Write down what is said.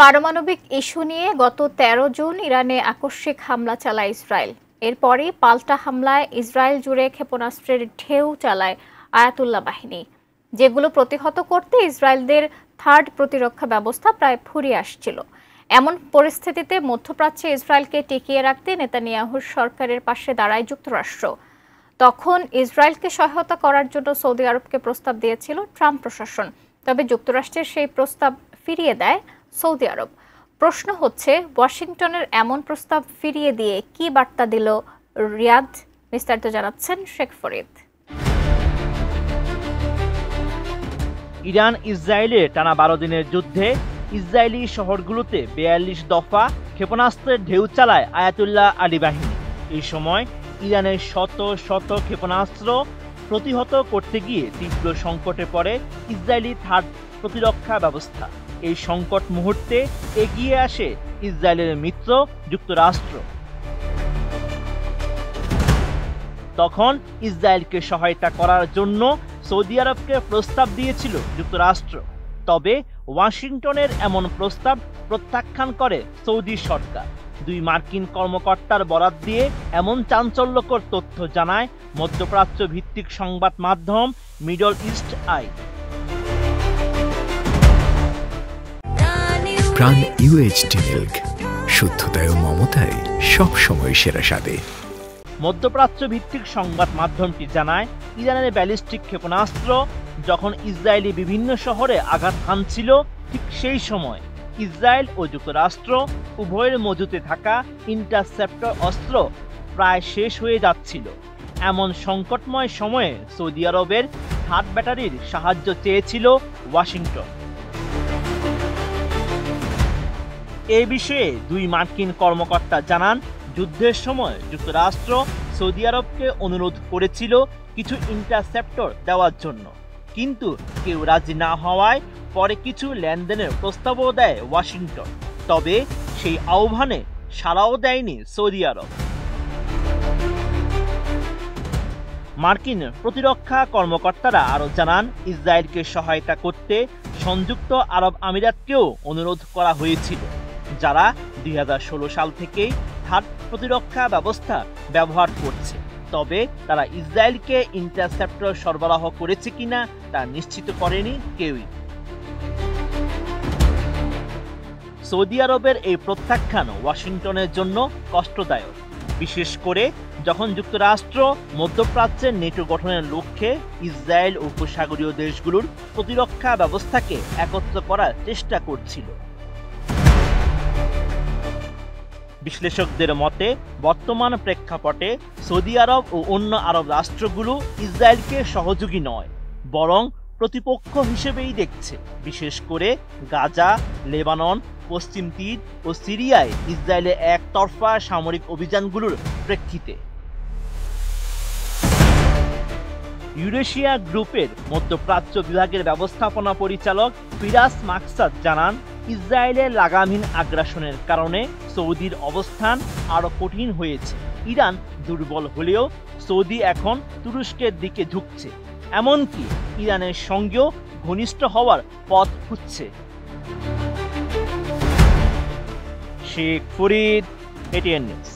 পারমাণবিক ইস্যু নিয়ে গত ১৩ জুন ইরানে আকস্মিক হামলা চালায় ইসরায়েল। এরপরই পাল্টা হামলায় ইসরায়েল জুড়ে ক্ষেপণাস্ত্রের ঢেউ চালায় আয়াতুল্লাহ বাহিনী, যেগুলো প্রতিহত করতে ইসরায়েলদের থার্ড প্রতিরক্ষা ব্যবস্থা প্রায় ফুরিয়ে আসছিল। এমন পরিস্থিতিতে মধ্যপ্রাচ্যে ইসরায়েলকে টিকিয়ে রাখতে নেতানিয়াহুর সরকারের পাশে দাঁড়ায় যুক্তরাষ্ট্র। তখন ইসরায়েলকে সহায়তা করার জন্য সৌদি আরবকে প্রস্তাব দিয়েছিল ট্রাম্প প্রশাসন, তবে যুক্তরাষ্ট্রের সেই প্রস্তাব ফিরিয়ে দেয় সৌদি আরব। প্রশ্ন হচ্ছে, ওয়াশিংটনের এমন প্রস্তাব ফিরিয়ে দিয়ে কি বার্তা দিল রিয়াদ? বিস্তারিত জানাচ্ছেন শেখ ফরিদ। ইরান ইসরায়েলের টানা ১২ দিনের যুদ্ধে ইসরায়েলি শহরগুলোতে ৪২ দফা ক্ষেপণাস্ত্রের ঢেউ চালায় আয়াতুল্লাহ আলী বাহিনী। এই সময় ইরানের শত শত ক্ষেপণাস্ত্র প্রতিহত করতে গিয়ে তীব্র সংকটে পড়ে ইসরায়েলি থার্ড প্রতিরক্ষা ব্যবস্থা। এই সংকট মুহূর্তে এগিয়ে আসে ইসরায়েলের মিত্র যুক্তরাষ্ট্র। তখন ইসরায়েলকে সহায়তা করার জন্য সৌদি আরবকে প্রস্তাব দিয়েছিল যুক্তরাষ্ট্র, তবে ওয়াশিংটনের এমন প্রস্তাব প্রত্যাখ্যান করে সৌদি সরকার। দুই মার্কিন কর্মকর্তার বরাত দিয়ে এমন চাঞ্চল্যকর তথ্য জানায় মধ্যপ্রাচ্য ভিত্তিক সংবাদ মাধ্যম মিডল ইস্ট আই। প্রাণ UHT মিল্ক, শুদ্ধতায় ও মমতায় সবসময় সেরা স্বাদে। মধ্যপ্রাচ্য ভিত্তিক সংবাদ মাধ্যমটি জানায়, ইরানের ব্যালিস্টিক ক্ষেপণাস্ত্র যখন ইসরায়েলি বিভিন্ন শহরে আঘাত হানছিল, ঠিক সেই সময় ইসরায়েল ও যুক্তরাষ্ট্র উভয়ের মজুতে থাকা ইন্টারসেপ্টর অস্ত্র প্রায় শেষ হয়ে যাচ্ছিল। এমন সংকটময় সময়ে সৌদি আরবের থার্ড ব্যাটারির সাহায্য চেয়েছিল ওয়াশিংটন। এ বিষয়ে দুই মার্কিন কর্মকর্তা জানান, যুদ্ধের সময় যুক্তরাষ্ট্র সৌদি আরবকে অনুরোধ করেছিল কিছু ইন্টারসেপ্টর দেওয়ার জন্য, কিন্তু কেউ রাজি না হওয়ায় পরে কিছু লেনদেনের প্রস্তাবও দেয় ওয়াশিংটন। তবে সেই আহ্বানে সাড়াও দেয়নি সৌদি আরব। মার্কিন প্রতিরক্ষা কর্মকর্তারা আরও জানান, ইসরায়েলকে সহায়তা করতে সংযুক্ত আরব আমিরাতকেও অনুরোধ করা হয়েছিল, যারা ২০১৬ সাল থেকেই থার্ড প্রতিরক্ষা ব্যবস্থা ব্যবহার করছে। তবে তারা ইসরায়েলকে ইন্টারসেপ্টর সরবরাহ করেছে কিনা তা নিশ্চিত করেনি কেউই। সৌদি আরবের এই প্রত্যাখ্যান ওয়াশিংটনের জন্য কষ্টদায়ক, বিশেষ করে যখন যুক্তরাষ্ট্র মধ্যপ্রাচ্যের নেটো গঠনের লক্ষ্যে ইসরায়েল ও উপসাগরীয় দেশগুলোর প্রতিরক্ষা ব্যবস্থাকে একত্র করার চেষ্টা করছিল। বিশ্লেষকদের মতে, বর্তমান প্রেক্ষাপটে সৌদি আরব ও অন্য আরব রাষ্ট্রগুলো ইসরায়েলকে সহযোগী নয়, বরং প্রতিপক্ষ হিসেবেই দেখছে, বিশেষ করে গাজা, লেবানন, পশ্চিম তীর ও সিরিয়ায় ইসরায়েলের একতরফা সামরিক অভিযানগুলোর প্রেক্ষিতে। ইউরেশিয়া গ্রুপের মধ্যপ্রাচ্য বিভাগের ব্যবস্থাপনা পরিচালক ফিরাস মাকসাদ জানান, ইসরায়েলের লাগামহীন আগ্রাসনের কারণে সৌদির অবস্থান আরও কঠিন হয়েছে। ইরান দুর্বল হলেও সৌদি এখন তুরস্কের দিকে ঝুঁকছে, এমনকি ইরানের সঙ্গেও ঘনিষ্ঠ হওয়ার পথ খুঁজছে। Sheikh Farid, ATN news.